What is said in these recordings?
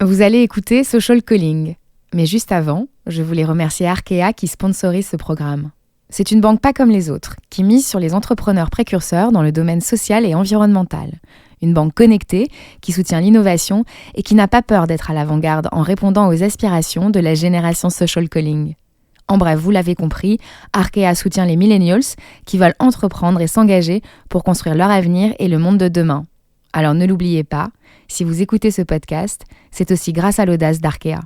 Vous allez écouter Social Calling. Mais juste avant, je voulais remercier Arkea qui sponsorise ce programme. C'est une banque pas comme les autres, qui mise sur les entrepreneurs précurseurs dans le domaine social et environnemental. Une banque connectée, qui soutient l'innovation et qui n'a pas peur d'être à l'avant-garde en répondant aux aspirations de la génération Social Calling. En bref, vous l'avez compris, Arkea soutient les millennials qui veulent entreprendre et s'engager pour construire leur avenir et le monde de demain. Alors ne l'oubliez pas, si vous écoutez ce podcast, c'est aussi grâce à l'audace d'Arkea.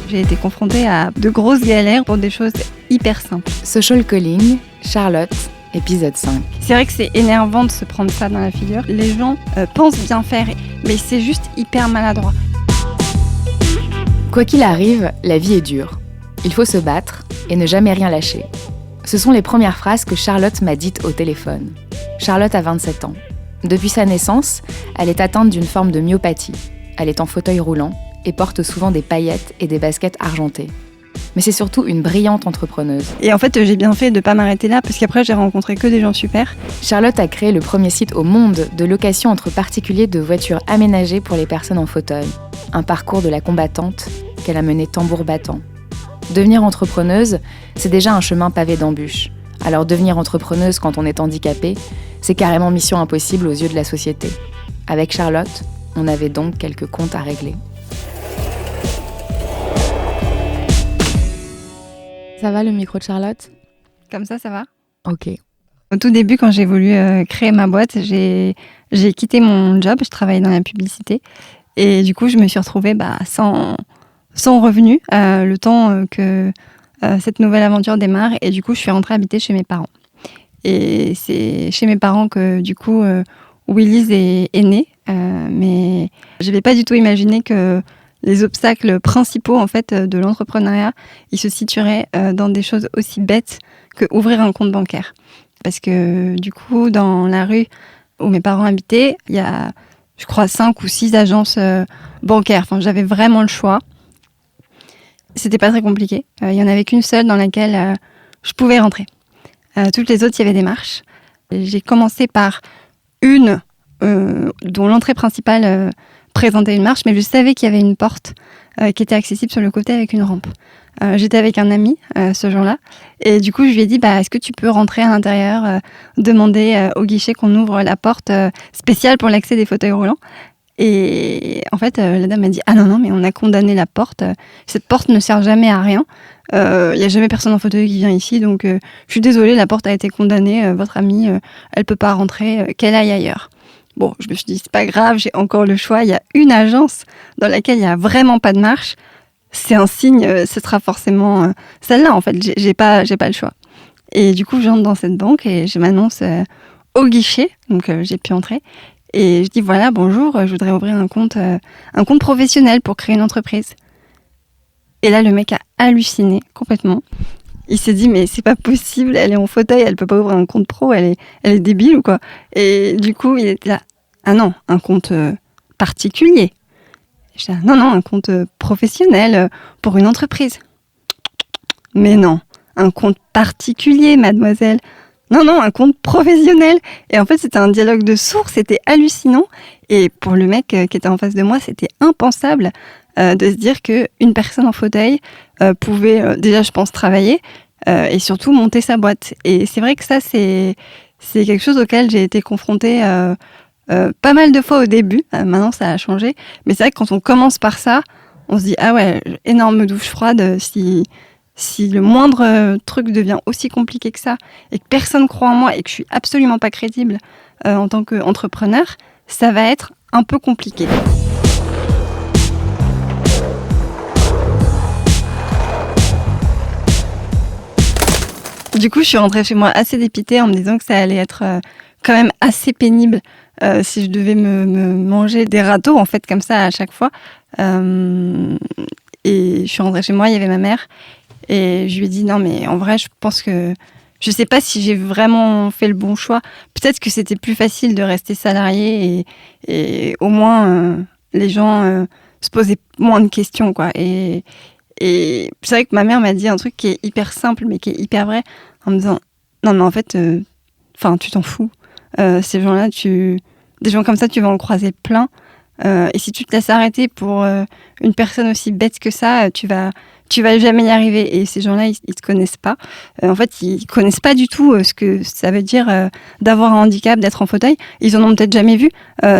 J'ai été confrontée à de grosses galères pour des choses hyper simples. Social Calling, Charlotte, épisode 5. C'est vrai que c'est énervant de se prendre ça dans la figure. Les gens pensent bien faire, mais c'est juste hyper maladroit. Quoi qu'il arrive, la vie est dure. Il faut se battre et ne jamais rien lâcher. Ce sont les premières phrases que Charlotte m'a dites au téléphone. Charlotte a 27 ans. Depuis sa naissance, elle est atteinte d'une forme de myopathie. Elle est en fauteuil roulant et porte souvent des paillettes et des baskets argentées. Mais c'est surtout une brillante entrepreneuse. Et en fait, j'ai bien fait de ne pas m'arrêter là, parce qu'après, j'ai rencontré que des gens super. Charlotte a créé le premier site au monde de location entre particuliers de voitures aménagées pour les personnes en fauteuil. Un parcours de la combattante qu'elle a mené tambour battant. Devenir entrepreneuse, c'est déjà un chemin pavé d'embûches. Alors devenir entrepreneuse quand on est handicapé, c'est carrément mission impossible aux yeux de la société. Avec Charlotte, on avait donc quelques comptes à régler. Ça va le micro de Charlotte ? Comme ça va ? Ok. Au tout début, quand j'ai voulu créer ma boîte, j'ai quitté mon job, je travaillais dans la publicité. Et du coup, je me suis retrouvée sans revenu le temps que cette nouvelle aventure démarre. Et du coup, je suis rentrée habiter chez mes parents. Et c'est chez mes parents que, du coup, Willy's est née. Mais je n'avais pas du tout imaginé que les obstacles principaux en fait, de l'entrepreneuriat, ils se situeraient dans des choses aussi bêtes que ouvrir un compte bancaire. Parce que, du coup, dans la rue où mes parents habitaient, il y a, je crois, 5 ou 6 agences bancaires. Enfin, j'avais vraiment le choix. C'était pas très compliqué. Il y en avait qu'une seule dans laquelle je pouvais rentrer. Toutes les autres, il y avait des marches. J'ai commencé par une dont l'entrée principale présentait une marche, mais je savais qu'il y avait une porte qui était accessible sur le côté avec une rampe. J'étais avec un ami ce jour-là, et du coup, je lui ai dit est-ce que tu peux rentrer à l'intérieur, demander au guichet qu'on ouvre la porte spéciale pour l'accès des fauteuils roulants. Et en fait, la dame m'a dit non, mais on a condamné la porte. Cette porte ne sert jamais à rien. Il n'y a jamais personne en fauteuil qui vient ici, donc je suis désolée, la porte a été condamnée. Votre amie, elle peut pas rentrer, qu'elle aille ailleurs. Bon, je me suis dit, c'est pas grave, j'ai encore le choix. Il y a une agence dans laquelle il n'y a vraiment pas de marche. C'est un signe, ce sera forcément celle-là, en fait. J'ai pas le choix. Et du coup, j'entre dans cette banque et je m'annonce au guichet, donc j'ai pu entrer. Et je dis, voilà, bonjour, je voudrais ouvrir un compte professionnel pour créer une entreprise. Et là, le mec a halluciné complètement. Il s'est dit, mais c'est pas possible, elle est en fauteuil, elle peut pas ouvrir un compte pro, elle est débile ou quoi. Et du coup, il était là, non, un compte particulier. Je dis, non, un compte professionnel pour une entreprise. Mais non, un compte particulier, mademoiselle. Non, un compte professionnel. Et en fait, c'était un dialogue de sourds, c'était hallucinant. Et pour le mec qui était en face de moi, c'était impensable de se dire qu'une personne en fauteuil pouvait déjà, je pense, travailler et surtout monter sa boîte. Et c'est vrai que ça, c'est quelque chose auquel j'ai été confrontée pas mal de fois au début. Maintenant, ça a changé. Mais c'est vrai que quand on commence par ça, on se dit, ah ouais, énorme douche froide, si le moindre truc devient aussi compliqué que ça et que personne croit en moi et que je suis absolument pas crédible en tant qu'entrepreneur, ça va être un peu compliqué. Du coup, je suis rentrée chez moi assez dépitée en me disant que ça allait être quand même assez pénible si je devais me manger des râteaux, en fait, comme ça à chaque fois. Et je suis rentrée chez moi, il y avait ma mère. Et je lui ai dit, non, mais en vrai, je pense que je sais pas si j'ai vraiment fait le bon choix. Peut-être que c'était plus facile de rester salarié et au moins les gens se posaient moins de questions, quoi. Et c'est vrai que ma mère m'a dit un truc qui est hyper simple, mais qui est hyper vrai, en me disant, non, mais en fait, tu t'en fous. Ces gens-là, des gens comme ça, tu vas en croiser plein. Et si tu te laisses arrêter pour une personne aussi bête que ça, tu vas jamais y arriver. Et ces gens-là, ils te connaissent pas. En fait, ils connaissent pas du tout ce que ça veut dire d'avoir un handicap, d'être en fauteuil. Ils en ont peut-être jamais vu.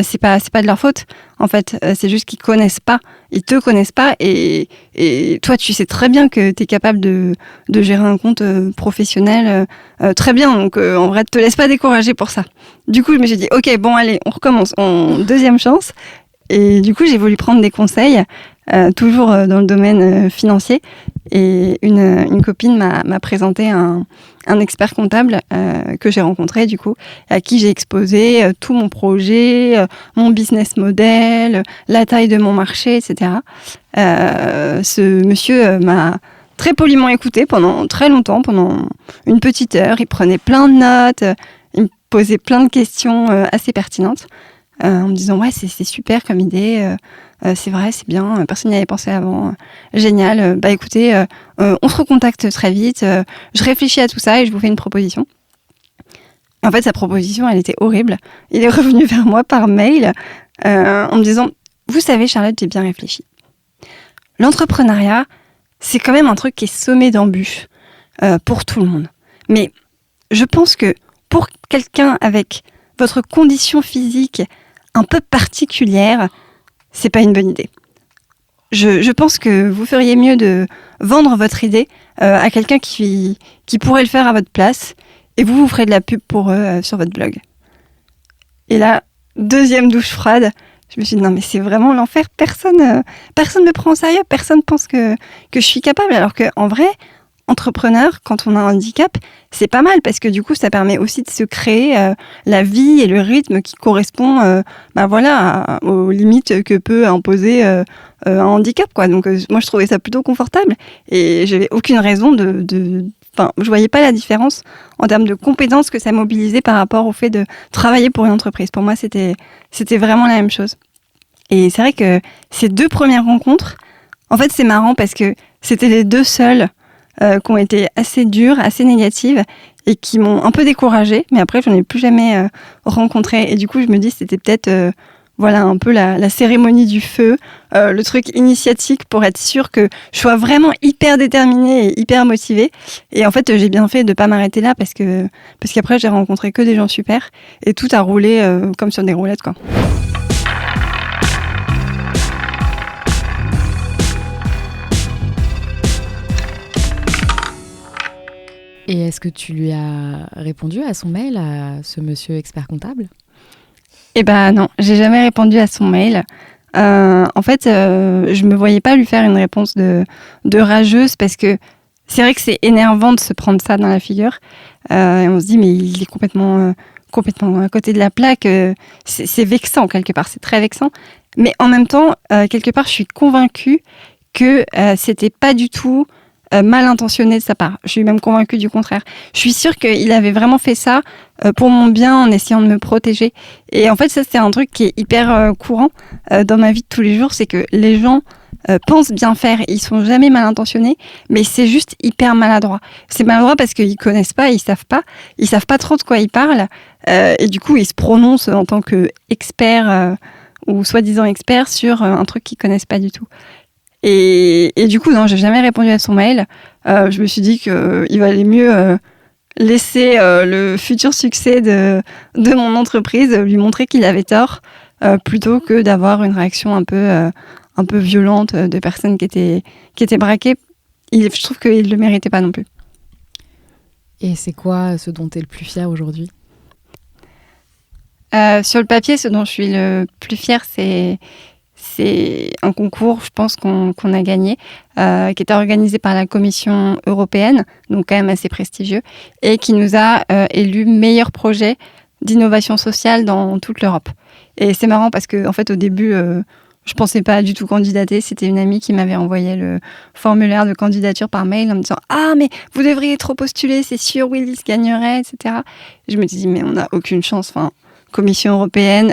C'est pas de leur faute. En fait, c'est juste qu'ils connaissent pas. Ils te connaissent pas. Et toi, tu sais très bien que tu es capable de gérer un compte professionnel très bien. Donc, en vrai, te laisse pas décourager pour ça. Du coup, je me suis dit, ok, bon, allez, on recommence. Deuxième chance. Et du coup, j'ai voulu prendre des conseils, toujours dans le domaine financier. Et une copine m'a présenté un expert comptable que j'ai rencontré, du coup, à qui j'ai exposé tout mon projet, mon business model, la taille de mon marché, etc. Ce monsieur m'a très poliment écouté pendant très longtemps, pendant une petite heure. Il prenait plein de notes, il me posait plein de questions assez pertinentes. En me disant ouais c'est super comme idée, c'est vrai, c'est bien, personne n'y avait pensé avant, génial, bah écoutez, on se recontacte très vite, je réfléchis à tout ça et je vous fais une proposition. En fait sa proposition elle était horrible. Il est revenu vers moi par mail en me disant vous savez Charlotte, j'ai bien réfléchi, l'entrepreneuriat c'est quand même un truc qui est semé d'embûches pour tout le monde, mais je pense que pour quelqu'un avec votre condition physique un peu particulière, c'est pas une bonne idée. Je pense que vous feriez mieux de vendre votre idée à quelqu'un qui pourrait le faire à votre place, et vous ferez de la pub pour eux sur votre blog. Et là, deuxième douche froide, je me suis dit non mais c'est vraiment l'enfer, personne me prend au sérieux, personne pense que je suis capable, alors qu'en vrai, entrepreneur, quand on a un handicap, c'est pas mal parce que du coup, ça permet aussi de se créer la vie et le rythme qui correspond aux limites que peut imposer un handicap, quoi. Donc, moi, je trouvais ça plutôt confortable et j'avais aucune raison je voyais pas la différence en termes de compétences que ça mobilisait par rapport au fait de travailler pour une entreprise. Pour moi, c'était vraiment la même chose. Et c'est vrai que ces 2 premières rencontres, en fait, c'est marrant parce que c'était les 2 seules qui ont été assez dures, assez négatives et qui m'ont un peu découragée, mais après j'en ai plus jamais rencontré et du coup je me dis c'était peut-être un peu la cérémonie du feu, le truc initiatique pour être sûr que je sois vraiment hyper déterminée et hyper motivée. Et en fait j'ai bien fait de pas m'arrêter là parce qu'après j'ai rencontré que des gens super et tout a roulé comme sur des roulettes, quoi. Et est-ce que tu lui as répondu à son mail, à ce monsieur expert comptable ? Eh ben non, j'ai jamais répondu à son mail. En fait, je me voyais pas lui faire une réponse de rageuse parce que c'est vrai que c'est énervant de se prendre ça dans la figure. Et on se dit mais il est complètement à côté de la plaque. C'est vexant quelque part, c'est très vexant. Mais en même temps, quelque part, je suis convaincue que c'était pas du tout mal intentionné de sa part. Je suis même convaincue du contraire. Je suis sûre qu'il avait vraiment fait ça pour mon bien en essayant de me protéger. Et en fait, ça, c'est un truc qui est hyper courant dans ma vie de tous les jours, c'est que les gens pensent bien faire, ils sont jamais mal intentionnés, mais c'est juste hyper maladroit. C'est maladroit parce qu'ils connaissent pas, ils savent pas trop de quoi ils parlent, et du coup, ils se prononcent en tant qu'experts ou soi-disant experts sur un truc qu'ils connaissent pas du tout. Et du coup, non, j'ai jamais répondu à son mail. Je me suis dit qu'il valait mieux laisser le futur succès de mon entreprise, lui montrer qu'il avait tort, plutôt que d'avoir une réaction un peu violente de personnes qui étaient braquées. Je trouve qu'il ne le méritait pas non plus. Et c'est quoi ce dont tu es le plus fier aujourd'hui ? Sur le papier, ce dont je suis le plus fière, c'est un concours, je pense, qu'on a gagné, qui était organisé par la Commission européenne, donc quand même assez prestigieux, et qui nous a élus meilleur projet d'innovation sociale dans toute l'Europe. Et c'est marrant parce que, en fait, au début, je pensais pas du tout candidater. C'était une amie qui m'avait envoyé le formulaire de candidature par mail en me disant « Ah, mais vous devriez trop postuler, c'est sûr, Willis gagnerait, etc. » Je me dis « Mais on n'a aucune chance, enfin... » Commission européenne,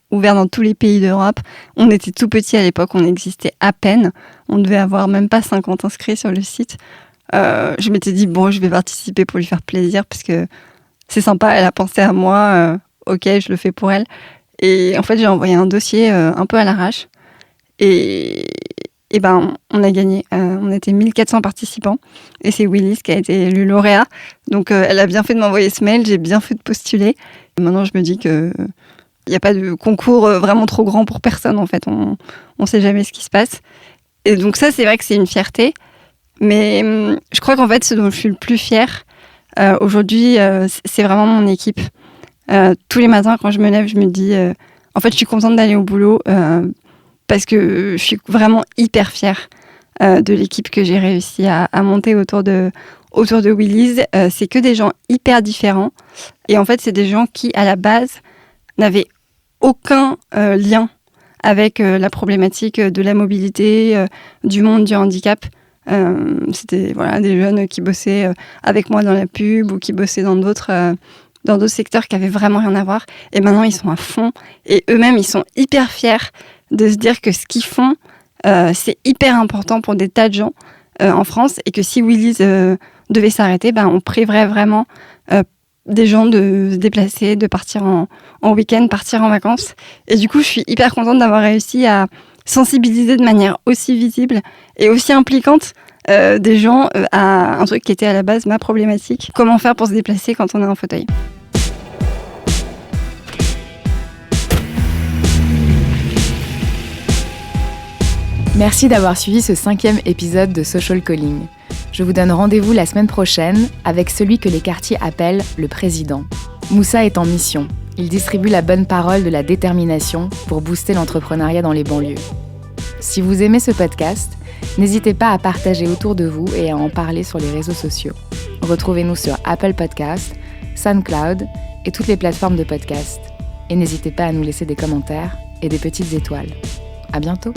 ouverte dans tous les pays d'Europe. On était tout petits à l'époque, on existait à peine. On devait avoir même pas 50 inscrits sur le site. Je m'étais dit, bon, je vais participer pour lui faire plaisir parce que c'est sympa, elle a pensé à moi. Ok, je le fais pour elle. Et en fait, j'ai envoyé un dossier un peu à l'arrache. Et on a gagné. On était 1400 participants. Et c'est Willy's qui a été élu lauréat. Donc, elle a bien fait de m'envoyer ce mail. J'ai bien fait de postuler. Et maintenant, je me dis que il n'y a pas de concours vraiment trop grand pour personne, en fait. On ne sait jamais ce qui se passe. Et donc ça, c'est vrai que c'est une fierté. Mais je crois qu'en fait, ce dont je suis le plus fière aujourd'hui, c'est vraiment mon équipe. Tous les matins, quand je me lève, je me dis... en fait, je suis contente d'aller au boulot parce que je suis vraiment hyper fière de l'équipe que j'ai réussi à monter autour de Willy's. C'est que des gens hyper différents. Et en fait, c'est des gens qui, à la base, n'avaient aucun lien avec la problématique de la mobilité, du monde du handicap. C'était des jeunes qui bossaient avec moi dans la pub ou qui bossaient dans d'autres secteurs qui avaient vraiment rien à voir. Et maintenant, ils sont à fond. Et eux-mêmes, ils sont hyper fiers de se dire que ce qu'ils font, c'est hyper important pour des tas de gens en France. Et que si Willy's devait s'arrêter, on priverait vraiment des gens de se déplacer, de partir en week-end, partir en vacances. Et du coup, je suis hyper contente d'avoir réussi à sensibiliser de manière aussi visible et aussi impliquante des gens à un truc qui était à la base ma problématique. Comment faire pour se déplacer quand on est en fauteuil ? Merci d'avoir suivi ce 5e épisode de Social Calling. Je vous donne rendez-vous la semaine prochaine avec celui que les quartiers appellent le président. Moussa est en mission. Il distribue la bonne parole de la détermination pour booster l'entrepreneuriat dans les banlieues. Si vous aimez ce podcast, n'hésitez pas à partager autour de vous et à en parler sur les réseaux sociaux. Retrouvez-nous sur Apple Podcasts, SoundCloud et toutes les plateformes de podcast. Et n'hésitez pas à nous laisser des commentaires et des petites étoiles. À bientôt!